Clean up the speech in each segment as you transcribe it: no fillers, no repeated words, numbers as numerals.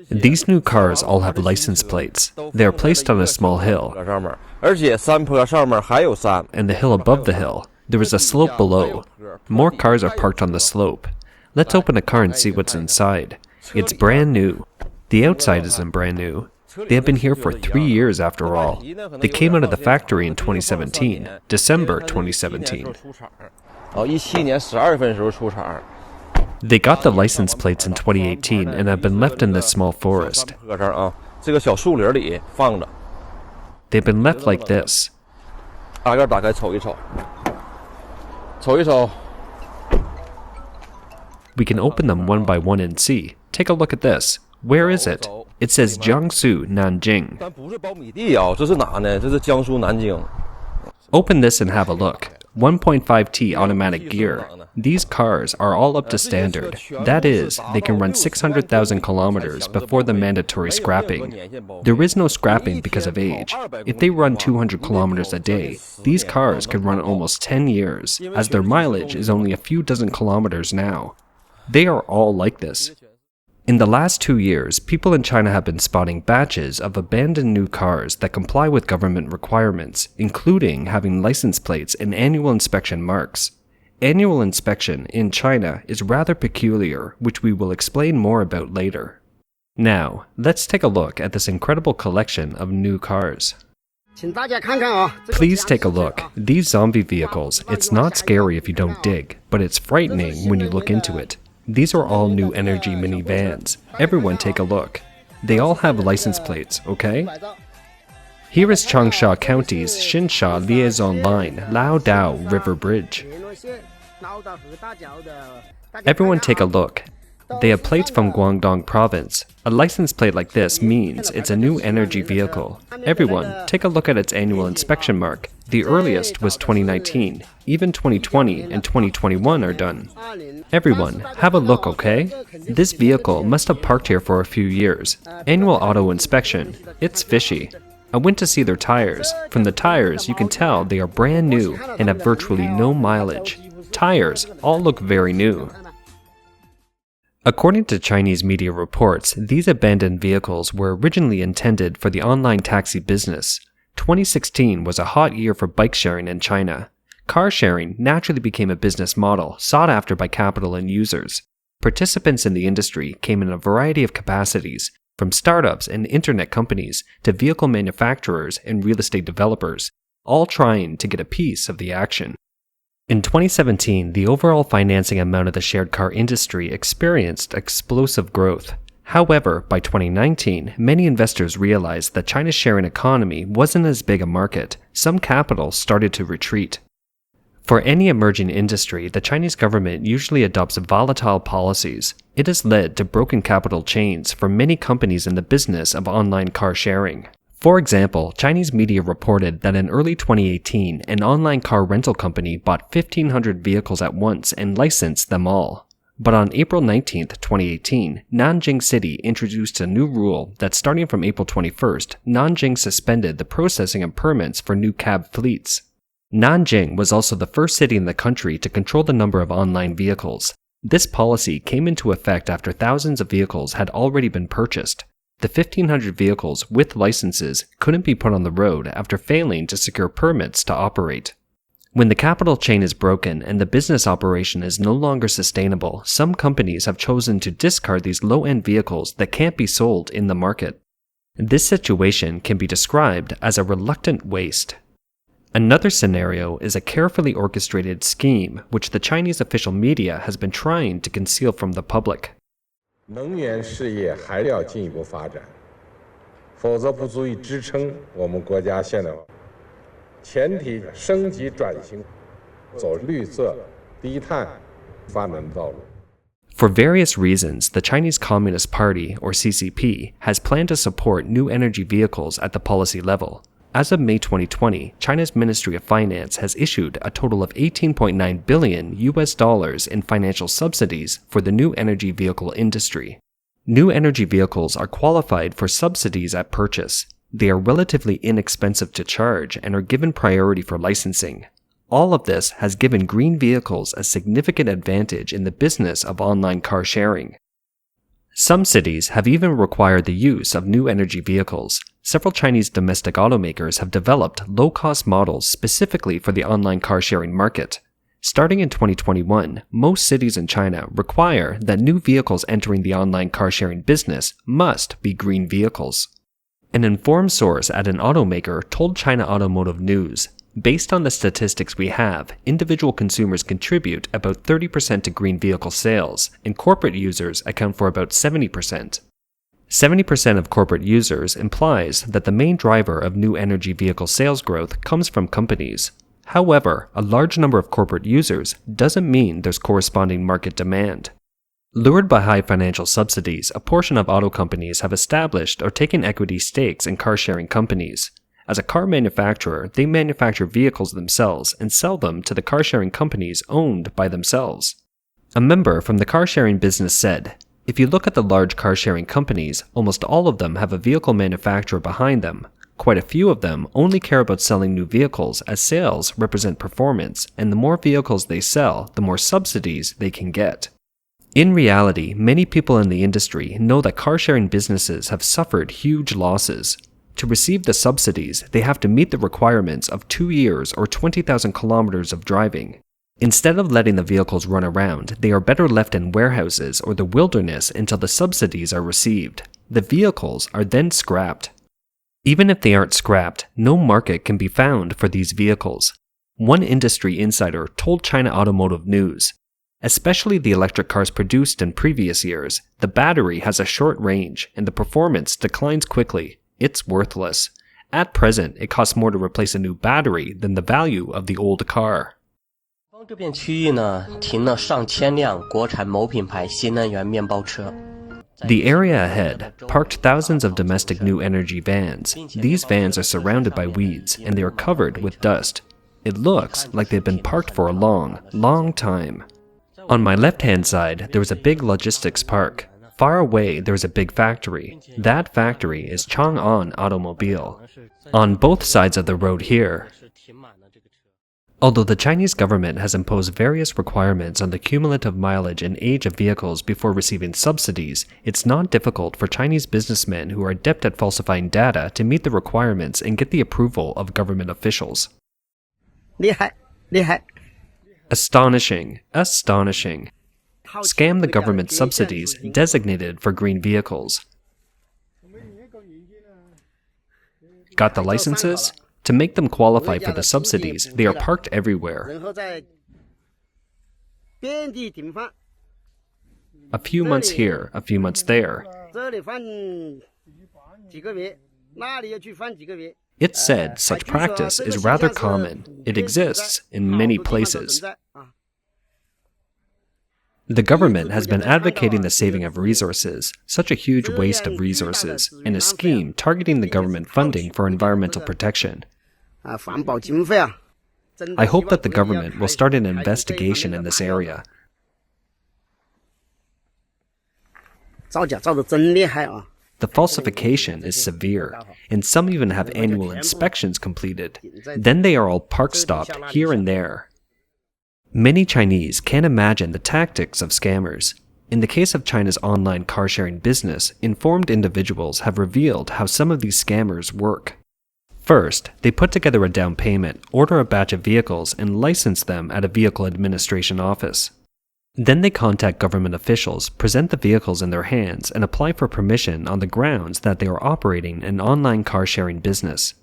These new cars all have license plates. They are placed on a small hill, and the hill above the hill, there is a slope below. More cars are parked on the slope. Let's open a car and see what's inside. It's brand new. The outside isn't brand new. They have been here for 3 years after all. They came out of the factory in 2017, December 2017. They got the license plates in 2018 and have been left in this small forest. They've been left like this. We can open them one by one and see. Take a look at this. Where is it? It says Jiangsu, Nanjing. Open this and have a look. 1.5T automatic gear. These cars are all up to standard. That is, they can run 600,000 kilometers before the mandatory scrapping. There is no scrapping because of age. If they run 200 kilometers a day, these cars could run almost 10 years, as their mileage is only a few dozen kilometers now. They are all like this. In the last 2 years, people in China have been spotting batches of abandoned new cars that comply with government requirements, including having license plates and annual inspection marks. Annual inspection in China is rather peculiar, which we will explain more about later. Now, let's take a look at this incredible collection of new cars. Please take a look. These zombie vehicles, it's not scary if you don't dig, but it's frightening when you look into it. These are all new energy minivans. Everyone take a look. They all have license plates, okay? Here is Changsha County's Xinsha Liaison Line, Lao Dao River Bridge. Everyone take a look. They have plates from Guangdong province. A license plate like this means it's a new energy vehicle. Everyone, take a look at its annual inspection mark. The earliest was 2019. Even 2020 and 2021 are done. Everyone, have a look, okay? This vehicle must have parked here for a few years. Annual auto inspection. It's fishy. I went to see their tires. From the tires, you can tell they are brand new and have virtually no mileage. Tires all look very new. According to Chinese media reports, these abandoned vehicles were originally intended for the online taxi business. 2016 was a hot year for bike sharing in China. Car sharing naturally became a business model sought after by capital and users. Participants in the industry came in a variety of capacities, from startups and internet companies to vehicle manufacturers and real estate developers, all trying to get a piece of the action. In 2017, the overall financing amount of the shared car industry experienced explosive growth. However, by 2019, many investors realized that China's sharing economy wasn't as big a market. Some capital started to retreat. For any emerging industry, the Chinese government usually adopts volatile policies. It has led to broken capital chains for many companies in the business of online car sharing. For example, Chinese media reported that in early 2018, an online car rental company bought 1,500 vehicles at once and licensed them all. But on April 19, 2018, Nanjing City introduced a new rule that starting from April 21st, Nanjing suspended the processing of permits for new cab fleets. Nanjing was also the first city in the country to control the number of online vehicles. This policy came into effect after thousands of vehicles had already been purchased. The 1,500 vehicles with licenses couldn't be put on the road after failing to secure permits to operate. When the capital chain is broken and the business operation is no longer sustainable, some companies have chosen to discard these low-end vehicles that can't be sold in the market. This situation can be described as a reluctant waste. Another scenario is a carefully orchestrated scheme which the Chinese official media has been trying to conceal from the public. 能源事业还要进一步发展，否则不足以支撑我们国家现代化。前提升级转型，走绿色、低碳发展道路。For various reasons, the Chinese Communist Party, or CCP, has planned to support new energy vehicles at the policy level. As of May 2020, China's Ministry of Finance has issued a total of $18.9 billion in financial subsidies for the new energy vehicle industry. New energy vehicles are qualified for subsidies at purchase. They are relatively inexpensive to charge and are given priority for licensing. All of this has given green vehicles a significant advantage in the business of online car sharing. Some cities have even required the use of new energy vehicles. Several Chinese domestic automakers have developed low-cost models specifically for the online car-sharing market. Starting in 2021, most cities in China require that new vehicles entering the online car-sharing business must be green vehicles. An informed source at an automaker told China Automotive News, "Based on the statistics we have, individual consumers contribute about 30% to green vehicle sales, and corporate users account for about 70%. 70% of corporate users implies that the main driver of new energy vehicle sales growth comes from companies. However, a large number of corporate users doesn't mean there's corresponding market demand." Lured by high financial subsidies, a portion of auto companies have established or taken equity stakes in car-sharing companies. As a car manufacturer, they manufacture vehicles themselves and sell them to the car-sharing companies owned by themselves. A member from the car-sharing business said, "If you look at the large car-sharing companies, almost all of them have a vehicle manufacturer behind them. Quite a few of them only care about selling new vehicles, as sales represent performance, and the more vehicles they sell, the more subsidies they can get." In reality, many people in the industry know that car-sharing businesses have suffered huge losses. To receive the subsidies, they have to meet the requirements of 2 years or 20,000 kilometers of driving. Instead of letting the vehicles run around, they are better left in warehouses or the wilderness until the subsidies are received. The vehicles are then scrapped. Even if they aren't scrapped, no market can be found for these vehicles. One industry insider told China Automotive News, "Especially the electric cars produced in previous years, the battery has a short range and the performance declines quickly. It's worthless. At present, it costs more to replace a new battery than the value of the old car." 这片区域呢，停了上千辆国产某品牌新能源面包车。 The area ahead parked thousands of domestic new energy vans. These vans are surrounded by weeds and they are covered with dust. It looks like they've been parked for a long, long time. On my left-hand side, there is a big logistics park. Far away, there is a big factory. That factory is Chang'an Automobile. On both sides of the road here, although the Chinese government has imposed various requirements on the cumulative mileage and age of vehicles before receiving subsidies, it's not difficult for Chinese businessmen who are adept at falsifying data to meet the requirements and get the approval of government officials. 厉害，厉害。 Astonishing, astonishing. Scam the government subsidies designated for green vehicles. Got the licenses? To make them qualify for the subsidies, they are parked everywhere. A few months here, a few months there. It's said such practice is rather common. It exists in many places. The government has been advocating the saving of resources, such a huge waste of resources, in a scheme targeting the government funding for environmental protection. I hope that the government will start an investigation in this area. The falsification is severe, and some even have annual inspections completed. Then they are all park stopped here and there. Many Chinese can't imagine the tactics of scammers. In the case of China's online car-sharing business, informed individuals have revealed how some of these scammers work. First, they put together a down payment, order a batch of vehicles, and license them at a vehicle administration office. Then they contact government officials, present the vehicles in their hands, and apply for permission on the grounds that they are operating an online car-sharing business.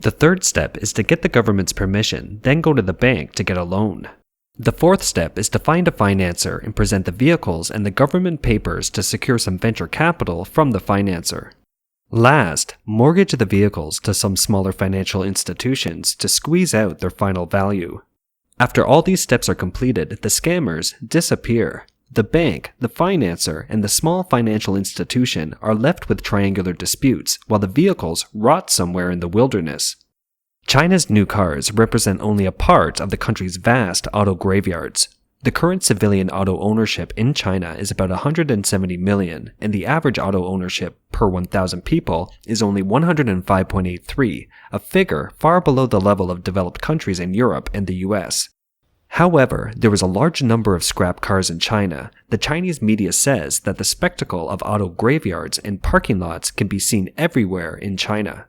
The third step is to get the government's permission, then go to the bank to get a loan. The fourth step is to find a financer and present the vehicles and the government papers to secure some venture capital from the financer. Last, mortgage the vehicles to some smaller financial institutions to squeeze out their final value. After all these steps are completed, the scammers disappear. The bank, the financer, and the small financial institution are left with triangular disputes, while the vehicles rot somewhere in the wilderness. China's new cars represent only a part of the country's vast auto graveyards. The current civilian auto ownership in China is about 170 million, and the average auto ownership per 1,000 people is only 105.83, a figure far below the level of developed countries in Europe and the US. However, there was a large number of scrap cars in China. The Chinese media says that the spectacle of auto graveyards and parking lots can be seen everywhere in China.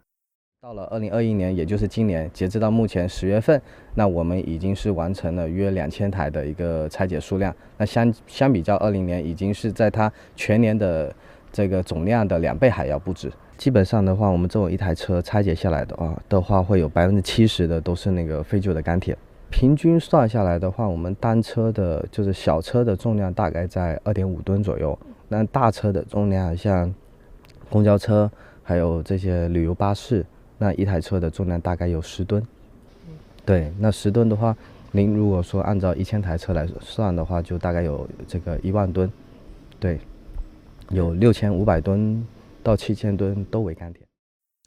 到了2021年，也就是今年，截止到目前10月份，那我们已经是完成了约2000台的一个拆解数量。那相比较20年，已经是在它全年的这个总量的2倍还要不止。基本上的话，我们这种一台车拆解下来的话，会有70%的都是那个废旧的钢铁。平均算下来的话，我们单车的就是小车的重量大概在2.5吨左右，那大车的重量像公交车还有这些旅游巴士。 那一台车的重量大概有10吨，对，那10吨的话，您如果说按照1000台车来算的话，就大概有这个1万吨，对，有6500吨到7000吨都为钢铁。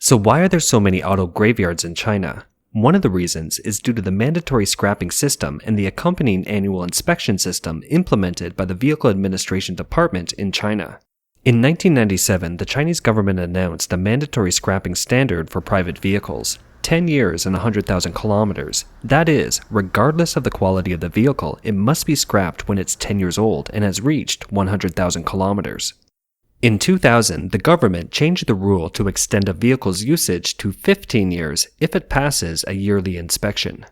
So why are there so many auto graveyards in China? One of the reasons is due to the mandatory scrapping system and the accompanying annual inspection system implemented by the Vehicle Administration Department in China. In 1997, the Chinese government announced a mandatory scrapping standard for private vehicles, 10 years and 100,000 kilometers. That is, regardless of the quality of the vehicle, it must be scrapped when it's 10 years old and has reached 100,000 kilometers. In 2000, the government changed the rule to extend a vehicle's usage to 15 years if it passes a yearly inspection.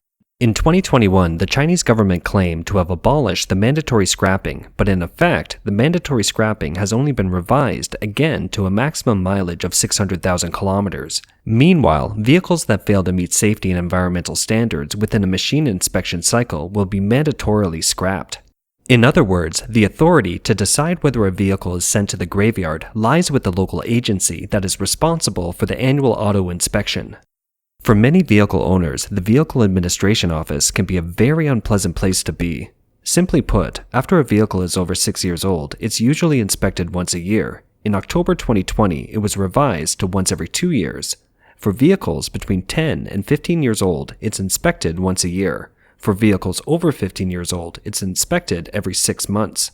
In 2021, the Chinese government claimed to have abolished the mandatory scrapping, but in effect, the mandatory scrapping has only been revised again to a maximum mileage of 600,000 kilometers. Meanwhile, vehicles that fail to meet safety and environmental standards within a machine inspection cycle will be mandatorily scrapped. In other words, the authority to decide whether a vehicle is sent to the graveyard lies with the local agency that is responsible for the annual auto inspection. For many vehicle owners, the Vehicle Administration Office can be a very unpleasant place to be. Simply put, after a vehicle is over 6 years old, it's usually inspected once a year. In October 2020, it was revised to once every 2 years. For vehicles between 10 and 15 years old, it's inspected once a year. For vehicles over 15 years old, it's inspected every 6 months.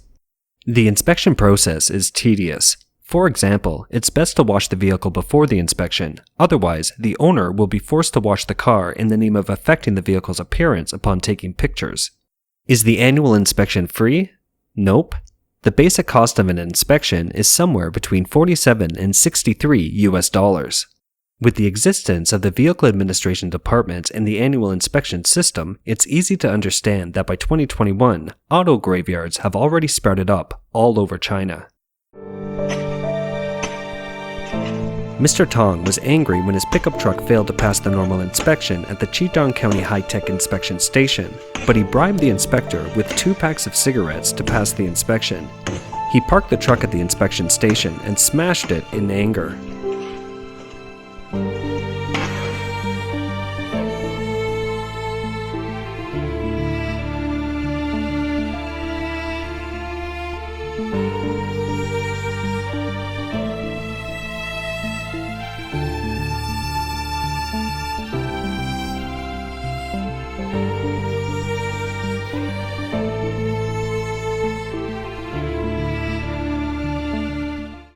The inspection process is tedious. For example, it's best to wash the vehicle before the inspection, otherwise the owner will be forced to wash the car in the name of affecting the vehicle's appearance upon taking pictures. Is the annual inspection free? Nope. The basic cost of an inspection is somewhere between $47 and $63. With the existence of the Vehicle Administration Department and the annual inspection system, it's easy to understand that by 2021, auto graveyards have already sprouted up all over China. Mr. Tong was angry when his pickup truck failed to pass the normal inspection at the Qidong County High-Tech Inspection Station, but he bribed the inspector with 2 packs of cigarettes to pass the inspection. He parked the truck at the inspection station and smashed it in anger.